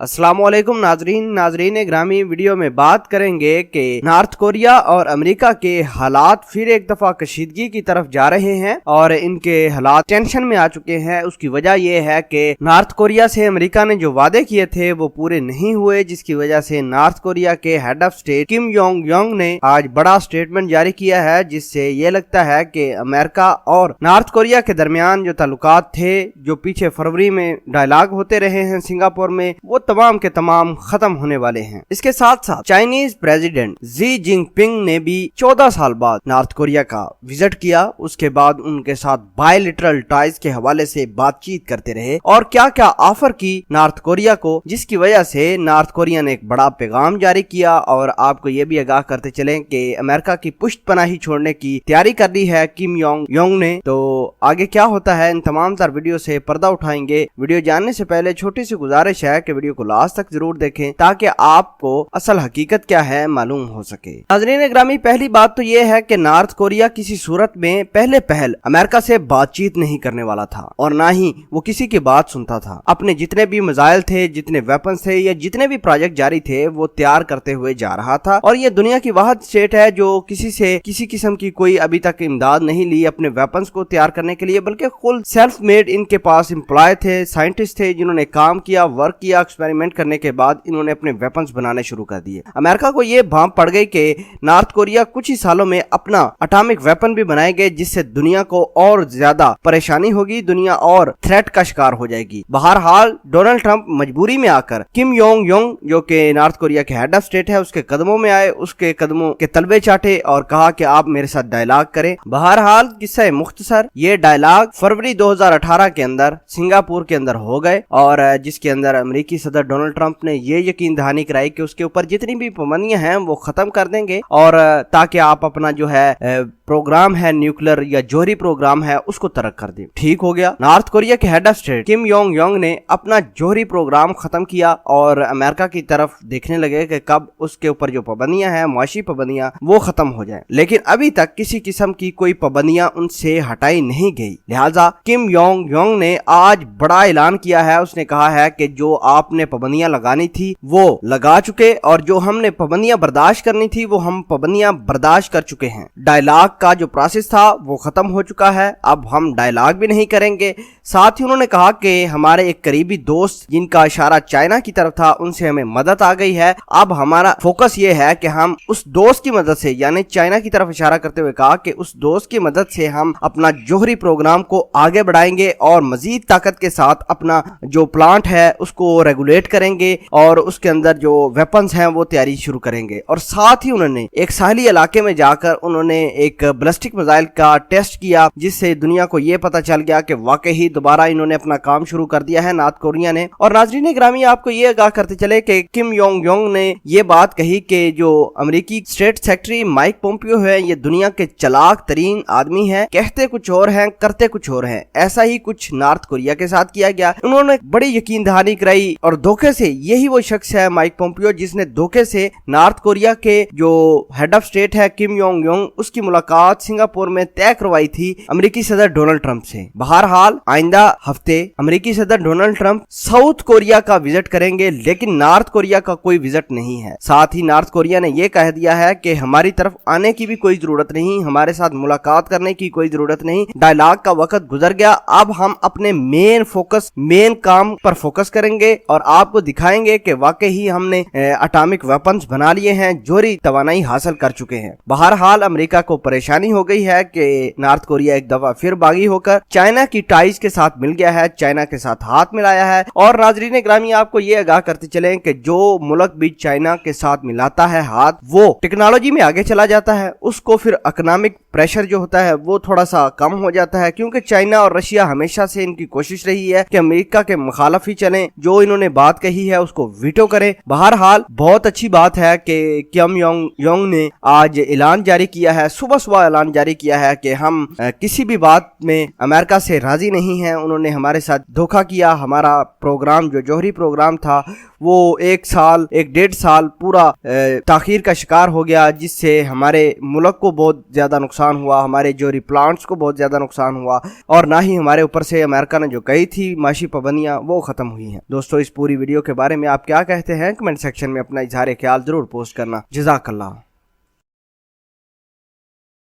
अस्सलाम वालेकुम नाजरीन ग्रामी वीडियो में बात करेंगे कि नॉर्थ कोरिया और अमेरिका के हालात फिर एक दफा कशीदगी की तरफ जा रहे हैं और इनके हालात टेंशन में आ चुके हैं। उसकी वजह यह है कि नॉर्थ कोरिया से अमेरिका ने जो वादे किए थे वो पूरे नहीं हुए, जिसकी वजह से नॉर्थ कोरिया के head of state Kim Yong Yong ने आज बड़ा स्टेटमेंट जारी किया है, जिससे ये लगता है कि अमेरिका और नॉर्थ कोरिया के दरमियान जो ताल्लुकात थे, जो पीछे फरवरी में डायलॉग होते रहे हैं सिंगापुर में, वो तमाम के तमाम खत्म होने वाले हैं। इसके साथ साथ चाइनीज प्रेसिडेंट जी जिनपिंग ने भी 14 साल बाद नॉर्थ कोरिया का विजिट किया। उसके बाद उनके साथ बायलिटरल टाइज के हवाले से बातचीत करते रहे और क्या क्या ऑफर की नॉर्थ कोरिया को, जिसकी वजह से नॉर्थ कोरिया ने एक बड़ा पैगाम जारी किया। और आपको ये भी आगाह करते चले कि अमेरिका की पुष्टपनाही छोड़ने की तैयारी कर ली है किम योंग योंग ने। तो आगे क्या होता है, इन तमाम तर वीडियो से पर्दा उठाएंगे। वीडियो जानने से पहले छोटी सी गुजारिश है कि वीडियो को लास्ट तक जरूर देखें ताकि आपको असल हकीकत क्या है मालूम हो सके। नाज़रीन ग्रामी, पहली बात तो ये है कि नॉर्थ कोरिया किसी सूरत में पहल अमेरिका से बातचीत नहीं करने वाला था और ना ही वो किसी की बात सुनता था। अपने जितने भी मिसाइल थे, जितने वेपन्स थे या जितने भी प्रोजेक्ट जारी थे, वो तैयार करते हुए जा रहा था। और ये दुनिया की वाहिद स्टेट है जो किसी से किसी किस्म की कोई अभी तक इमदाद नहीं ली अपने वेपन्स को तैयार करने के लिए, बल्कि खुद सेल्फ मेड इनके पास एम्प्लॉय थे, साइंटिस्ट थे, जिन्होंने काम किया, वर्क किया, एक्सपेरिमेंट करने के बाद इन्होंने अपने वेपन्स बनाने शुरू कर दिए। अमेरिका को ये भांप पड़ गई कि नॉर्थ कोरिया कुछ ही सालों में अपना एटॉमिक वेपन भी बनाएंगे, जिससे दुनिया को और ज्यादा परेशानी होगी, दुनिया और थ्रेट का शिकार हो जाएगी। बहरहाल डोनाल्ड ट्रंप मजबूरी में आकर किम योंग योंग, जो कि नॉर्थ कोरिया के हेड ऑफ स्टेट है, उसके कदमों में आए, उसके कदमों के तलबे चाटे और कहा कि आप मेरे साथ डायलॉग करें। बहरहाल किस्सा मुख्तसर, ये डायलॉग फरवरी 2018 के अंदर सिंगापुर के अंदर हो गए और जिसके अंदर अमेरिकी सदर डोनाल्ड ट्रंप ने ये यकीन दहानी कराई कि उसके ऊपर जितनी भी पाबंदियां हैं वो खत्म कर देंगे और ताकि आप अपना जो है प्रोग्राम है न्यूक्लियर या जोहरी प्रोग्राम है उसको तरक कर दे। ठीक हो गया। नॉर्थ कोरिया के head of state Kim Yong Yong ने अपना जोहरी प्रोग्राम खत्म किया और अमेरिका की तरफ देखने लगे कि कब उसके ऊपर जो पाबंदियां हैं, मुआशी पाबंदियां, वो खत्म हो जाए। लेकिन अभी तक किसी किस्म की कोई पाबंदियां उनसे हटाई नहीं गई। लिहाजा किम योंग योंग ने आज बड़ा ऐलान किया है। उसने कहा है कि जो आपने पाबंदियां लगानी थी वो लगा चुके और जो हमने पाबंदियां बर्दाश्त करनी थी वो हम पाबंदियां बर्दाश्त कर चुके हैं। डायलॉग का जो प्रोसेस था वो खत्म हो चुका है, अब हम डायलॉग भी नहीं करेंगे। साथ ही उन्होंने कहा कि हमारे एक करीबी दोस्त जिनका इशारा चाइना की तरफ था, उनसे हमें मदद आ गई है। अब हमारा फोकस ये है कि हम उस दोस्त की मदद से, यानी चाइना की तरफ इशारा करते हुए कहा कि उस दोस्त की मदद से हम अपना जोहरी प्रोग्राम को आगे बढ़ाएंगे और मजीद ताकत के साथ अपना जो प्लांट है उसको रेगुलेट करेंगे और उसके अंदर जो वेपन्स हैं वो तैयारी शुरू करेंगे। और साथ ही उन्होंने एक साहली इलाके में जाकर उन्होंने एक बैलिस्टिक मिसाइल का टेस्ट किया, जिससे दुनिया को ये पता चल गया कि वाकई दोबारा इन्होंने अपना काम शुरू कर दिया है नॉर्थ कोरिया ने। और नाज़रीन ग्रामी, आपको ये आगाह करते चले कि किम योंग योंग ने ये बात कही कि जो अमेरिकी स्टेट सेक्रेटरी माइक पोम्पियो है, ये दुनिया के चालाक तरीन आदमी है, कहते कुछ और हैं, करते कुछ और हैं। ऐसा ही कुछ नॉर्थ कोरिया के साथ किया गया। उन्होंने बड़ी यकीन दहानी कराई और धोखे से, यही वो शख्स है माइक पोम्पियो जिसने धोखे से नॉर्थ कोरिया के जो हेड ऑफ स्टेट है किम योंग योंग, उसकी मुलाकात सिंगापुर में तय करवाई थी अमेरिकी सदर डोनाल्ड ट्रंप से। बहरहाल आइंदा हफ्ते अमेरिकी सदर डोनाल्ड ट्रंप साउथ कोरिया का विजिट करेंगे, लेकिन नॉर्थ कोरिया का कोई विजिट नहीं है। साथ ही नॉर्थ कोरिया ने यह कह दिया है कि हमारी तरफ आने की भी कोई जरूरत नहीं, हमारे साथ मुलाकात करने की कोई जरूरत नहीं, डायलॉग का वक्त गुजर गया, अब हम अपने मेन काम पर फोकस करेंगे और आपको दिखाएंगे कि वाकई हमने एटॉमिक वेपन्स बना लिए हैं, जोहरी तवानाई हासिल कर चुके हैं। बहरहाल अमेरिका को परेशानी हो गई है कि नॉर्थ कोरिया एक दफा फिर बागी होकर चाइना की टाइज के साथ मिल गया है, चाइना के साथ हाथ मिलाया है। और नाज़रीन ग्रामी, आपको ये आगाह करते चले कि जो मुल्क भी चाइना के साथ मिलाता है हाथ, वो टेक्नोलॉजी में आगे चला जाता है, उसको फिर इकोनॉमिक प्रेशर जो होता है वो थोड़ा सा कम हो जाता है, क्योंकि चाइना और रशिया हमेशा से इनकी कोशिश रही है कि अमेरिका के मुखालफ ही चलें, जो इन्होंने बात कही है उसको वीटो करें। बहरहाल बहुत अच्छी बात है कि किम योंग योंग ने आज ऐलान जारी किया है, सुबह ऐलान जारी किया है कि हम किसी भी बात में अमेरिका से राजी नहीं हैं। उन्होंने हमारे साथ धोखा किया, हमारा प्रोग्राम जो जोहरी प्रोग्राम था वो 1.5 साल पूरा ताखीर का शिकार हो गया, जिससे हमारे मुल्क को बहुत ज्यादा नुकसान हुआ, हमारे जोहरी प्लांट्स को बहुत ज्यादा नुकसान हुआ और ना ही हमारे ऊपर से अमेरिका ने जो कही थी माशी पाबंदियां वो खत्म हुई हैं। दोस्तों, इस पूरी پوری ویڈیو کے بارے میں آپ کیا کہتے ہیں؟ کمنٹ سیکشن میں اپنا اظہار خیال ضرور پوسٹ کرنا۔ جزاک اللہ۔